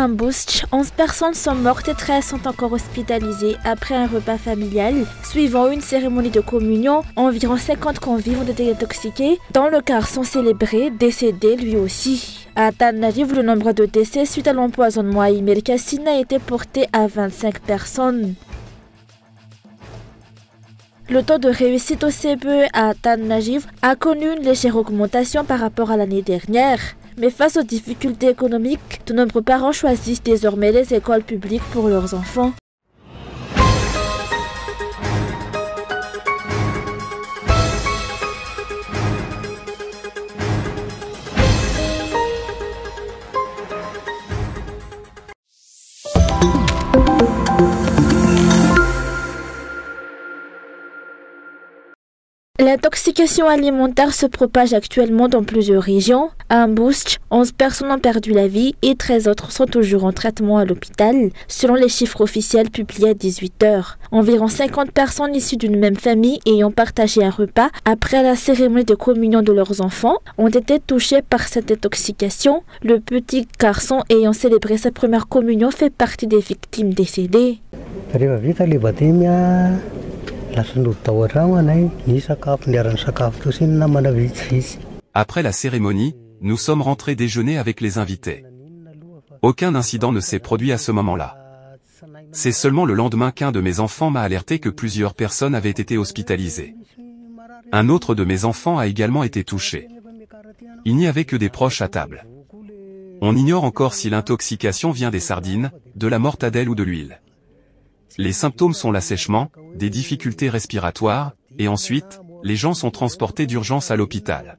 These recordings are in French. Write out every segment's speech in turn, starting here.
À Mbouch, 11 personnes sont mortes et 13 sont encore hospitalisées après un repas familial. Suivant une cérémonie de communion, environ 50 convives ont été intoxiqués, dont le garçon célébré, décédé lui aussi. À Tananarive, le nombre de décès suite à l'empoisonnement à imirikacine a été porté à 25 personnes. Le taux de réussite au CPE à Tananarive a connu une légère augmentation par rapport à l'année dernière. Mais face aux difficultés économiques, de nombreux parents choisissent désormais les écoles publiques pour leurs enfants. L'intoxication alimentaire se propage actuellement dans plusieurs régions. À Mbouch, 11 personnes ont perdu la vie et 13 autres sont toujours en traitement à l'hôpital, selon les chiffres officiels publiés à 18h. Environ 50 personnes issues d'une même famille ayant partagé un repas après la cérémonie de communion de leurs enfants ont été touchées par cette intoxication. Le petit garçon ayant célébré sa première communion fait partie des victimes décédées. Après la cérémonie, nous sommes rentrés déjeuner avec les invités. Aucun incident ne s'est produit à ce moment-là. C'est seulement le lendemain qu'un de mes enfants m'a alerté que plusieurs personnes avaient été hospitalisées. Un autre de mes enfants a également été touché. Il n'y avait que des proches à table. On ignore encore si l'intoxication vient des sardines, de la mortadelle ou de l'huile. Les symptômes sont l'assèchement, des difficultés respiratoires, et ensuite, les gens sont transportés d'urgence à l'hôpital.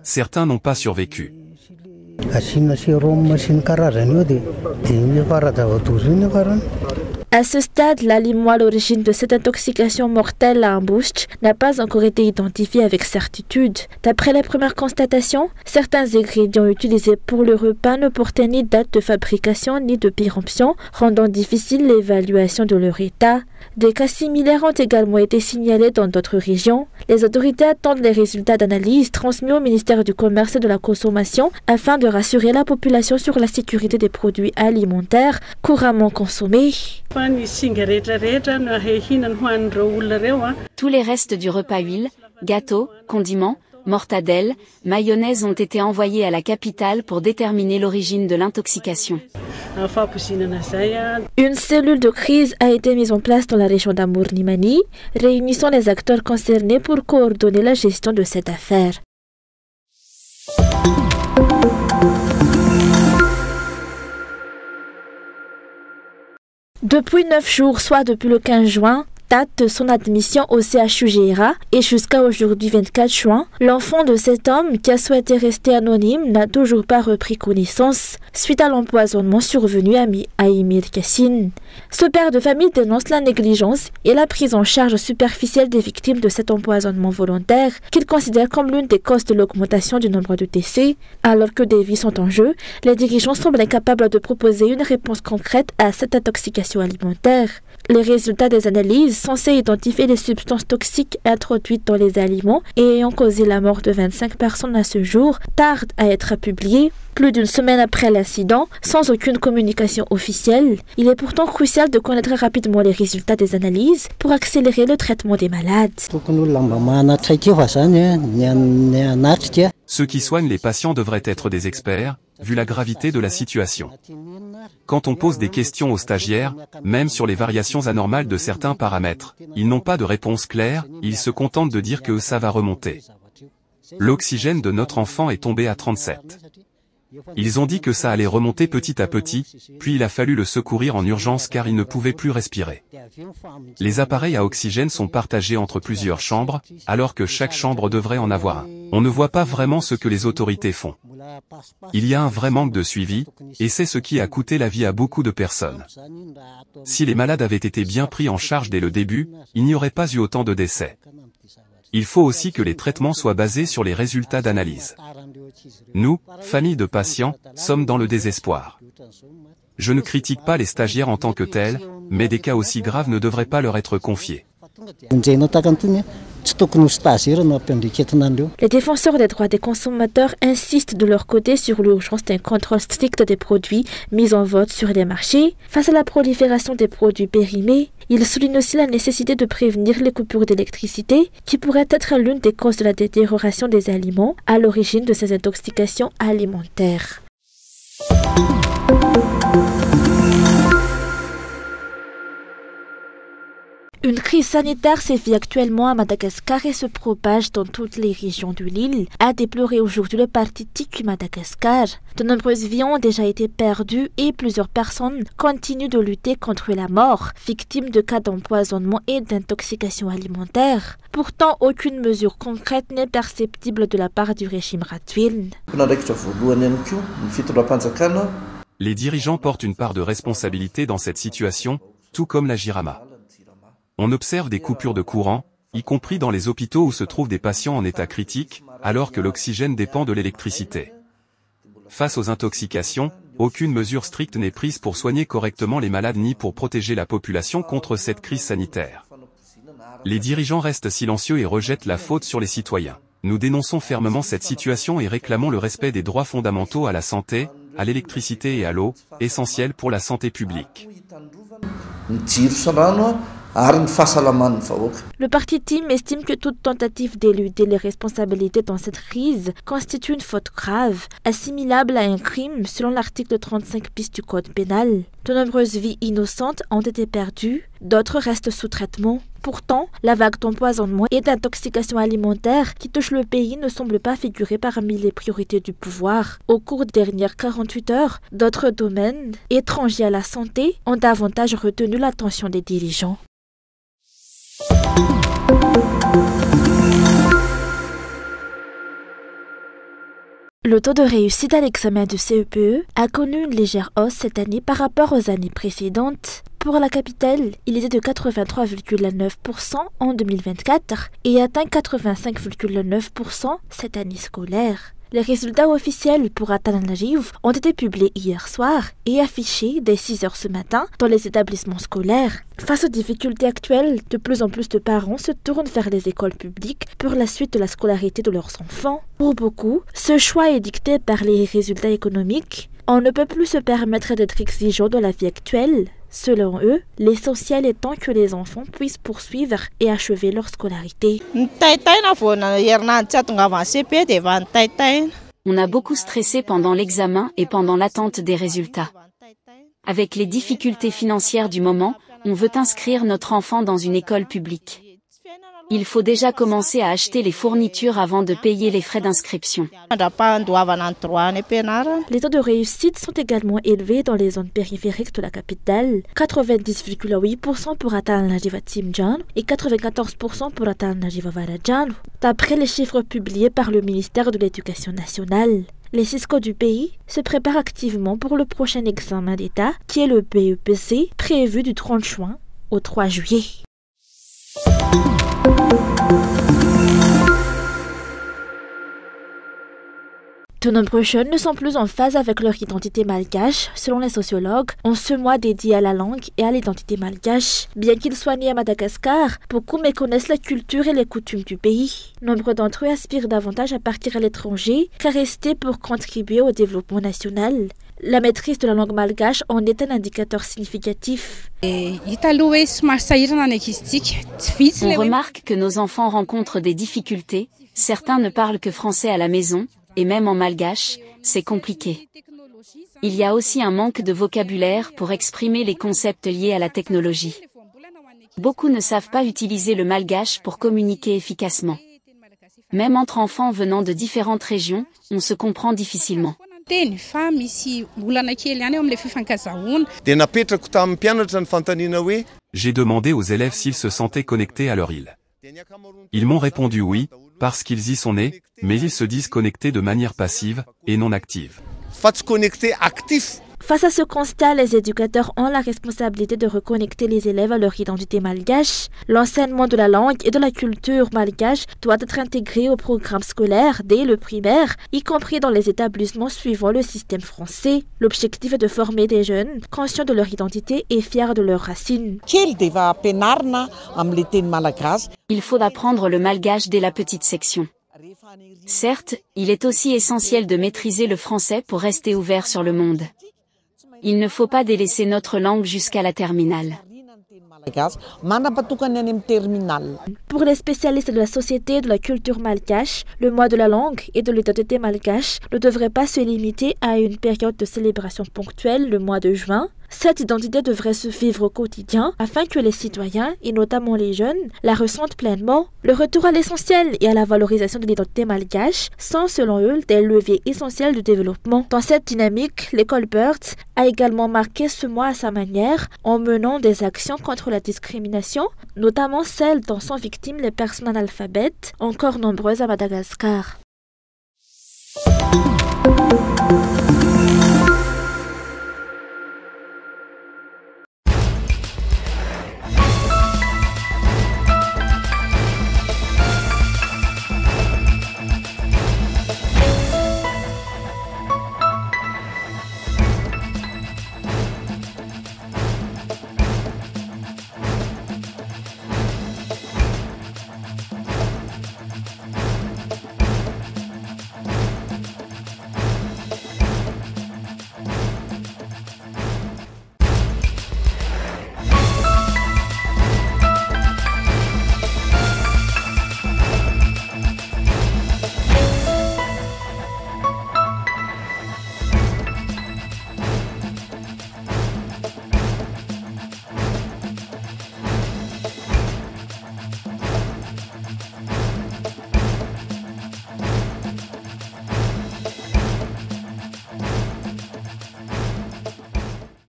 Certains n'ont pas survécu. À ce stade, l'aliment à l'origine de cette intoxication mortelle à Mbouch n'a pas encore été identifié avec certitude. D'après les premières constatations, certains ingrédients utilisés pour le repas ne portaient ni date de fabrication ni de péremption, rendant difficile l'évaluation de leur état. Des cas similaires ont également été signalés dans d'autres régions. Les autorités attendent les résultats d'analyse transmis au ministère du Commerce et de la Consommation afin de rassurer la population sur la sécurité des produits alimentaires couramment consommés. Tous les restes du repas huile, gâteaux, condiments, mortadelles, mayonnaise ont été envoyés à la capitale pour déterminer l'origine de l'intoxication. Une cellule de crise a été mise en place dans la région d'Amour-Nimani, réunissant les acteurs concernés pour coordonner la gestion de cette affaire. Depuis 9 jours, soit depuis le 15 juin, date de son admission au CHU Géra, et jusqu'à aujourd'hui 24 juin, l'enfant de cet homme qui a souhaité rester anonyme n'a toujours pas repris connaissance suite à l'empoisonnement survenu à imirikacine. Ce père de famille dénonce la négligence et la prise en charge superficielle des victimes de cet empoisonnement volontaire qu'il considère comme l'une des causes de l'augmentation du nombre de décès. Alors que des vies sont en jeu, les dirigeants semblent incapables de proposer une réponse concrète à cette intoxication alimentaire. Les résultats des analyses censées identifier les substances toxiques introduites dans les aliments et ayant causé la mort de 25 personnes à ce jour tardent à être publiées. Plus d'une semaine après l'incident, sans aucune communication officielle, il est pourtant crucial de connaître rapidement les résultats des analyses pour accélérer le traitement des malades. Ceux qui soignent les patients devraient être des experts, vu la gravité de la situation. Quand on pose des questions aux stagiaires, même sur les variations anormales de certains paramètres, ils n'ont pas de réponse claire, ils se contentent de dire que ça va remonter. L'oxygène de notre enfant est tombé à 37. Ils ont dit que ça allait remonter petit à petit, puis il a fallu le secourir en urgence car il ne pouvait plus respirer. Les appareils à oxygène sont partagés entre plusieurs chambres, alors que chaque chambre devrait en avoir un. On ne voit pas vraiment ce que les autorités font. Il y a un vrai manque de suivi, et c'est ce qui a coûté la vie à beaucoup de personnes. Si les malades avaient été bien pris en charge dès le début, il n'y aurait pas eu autant de décès. Il faut aussi que les traitements soient basés sur les résultats d'analyse. Nous, famille de patients, sommes dans le désespoir. Je ne critique pas les stagiaires en tant que tels, mais des cas aussi graves ne devraient pas leur être confiés. Les défenseurs des droits des consommateurs insistent de leur côté sur l'urgence d'un contrôle strict des produits mis en vente sur les marchés. Face à la prolifération des produits périmés, ils soulignent aussi la nécessité de prévenir les coupures d'électricité qui pourraient être l'une des causes de la détérioration des aliments à l'origine de ces intoxications alimentaires. Une crise sanitaire sévit actuellement à Madagascar et se propage dans toutes les régions de l'île, a déploré aujourd'hui le parti TICU Madagascar. De nombreuses vies ont déjà été perdues et plusieurs personnes continuent de lutter contre la mort, victimes de cas d'empoisonnement et d'intoxication alimentaire. Pourtant, aucune mesure concrète n'est perceptible de la part du régime Rajoelina. Les dirigeants portent une part de responsabilité dans cette situation, tout comme la Jirama. On observe des coupures de courant, y compris dans les hôpitaux où se trouvent des patients en état critique, alors que l'oxygène dépend de l'électricité. Face aux intoxications, aucune mesure stricte n'est prise pour soigner correctement les malades ni pour protéger la population contre cette crise sanitaire. Les dirigeants restent silencieux et rejettent la faute sur les citoyens. Nous dénonçons fermement cette situation et réclamons le respect des droits fondamentaux à la santé, à l'électricité et à l'eau, essentiels pour la santé publique. Le parti TIM estime que toute tentative d'éluder les responsabilités dans cette crise constitue une faute grave, assimilable à un crime selon l'article 35 bis du Code pénal. De nombreuses vies innocentes ont été perdues, d'autres restent sous traitement. Pourtant, la vague d'empoisonnement et d'intoxication alimentaire qui touche le pays ne semble pas figurer parmi les priorités du pouvoir. Au cours des dernières 48 heures, d'autres domaines, étrangers à la santé, ont davantage retenu l'attention des dirigeants. Le taux de réussite à l'examen du CEPE a connu une légère hausse cette année par rapport aux années précédentes. Pour la capitale, il était de 83,9% en 2024 et atteint 85,9% cette année scolaire. Les résultats officiels pour Atalanajiv ont été publiés hier soir et affichés dès 6 heures ce matin dans les établissements scolaires. Face aux difficultés actuelles, de plus en plus de parents se tournent vers les écoles publiques pour la suite de la scolarité de leurs enfants. Pour beaucoup, ce choix est dicté par les résultats économiques. On ne peut plus se permettre d'être exigeant dans la vie actuelle. Selon eux, l'essentiel étant que les enfants puissent poursuivre et achever leur scolarité. On a beaucoup stressé pendant l'examen et pendant l'attente des résultats. Avec les difficultés financières du moment, on veut inscrire notre enfant dans une école publique. Il faut déjà commencer à acheter les fournitures avant de payer les frais d'inscription. Les taux de réussite sont également élevés dans les zones périphériques de la capitale. 90,8% pour Atalanajiva Timjan et 94% pour Atalanajiva Varajan, d'après les chiffres publiés par le ministère de l'Éducation nationale. Les Cisco du pays se préparent activement pour le prochain examen d'État, qui est le BEPC, prévu du 30 juin au 3 juillet. De nombreux jeunes ne sont plus en phase avec leur identité malgache, selon les sociologues, en ce mois dédié à la langue et à l'identité malgache. Bien qu'ils soient nés à Madagascar, beaucoup méconnaissent la culture et les coutumes du pays. Nombre d'entre eux aspirent davantage à partir à l'étranger qu'à rester pour contribuer au développement national. La maîtrise de la langue malgache en est un indicateur significatif. On remarque que nos enfants rencontrent des difficultés, certains ne parlent que français à la maison, et même en malgache, c'est compliqué. Il y a aussi un manque de vocabulaire pour exprimer les concepts liés à la technologie. Beaucoup ne savent pas utiliser le malgache pour communiquer efficacement. Même entre enfants venant de différentes régions, on se comprend difficilement. J'ai demandé aux élèves s'ils se sentaient connectés à leur île. Ils m'ont répondu oui, parce qu'ils y sont nés, mais ils se disent connectés de manière passive, et non active. Face à ce constat, les éducateurs ont la responsabilité de reconnecter les élèves à leur identité malgache. L'enseignement de la langue et de la culture malgache doit être intégré au programme scolaire dès le primaire, y compris dans les établissements suivant le système français. L'objectif est de former des jeunes conscients de leur identité et fiers de leurs racines. Il faut apprendre le malgache dès la petite section. Certes, il est aussi essentiel de maîtriser le français pour rester ouvert sur le monde. Il ne faut pas délaisser notre langue jusqu'à la terminale. Pour les spécialistes de la société et de la culture malgache, le mois de la langue et de l'identité malgache ne devrait pas se limiter à une période de célébration ponctuelle, le mois de juin. Cette identité devrait se vivre au quotidien afin que les citoyens, et notamment les jeunes, la ressentent pleinement. Le retour à l'essentiel et à la valorisation de l'identité malgache sont, selon eux, des leviers essentiels du développement. Dans cette dynamique, l'école BIRDS a également marqué ce mois à sa manière en menant des actions contre la discrimination, notamment celles dont sont victimes les personnes analphabètes, encore nombreuses à Madagascar.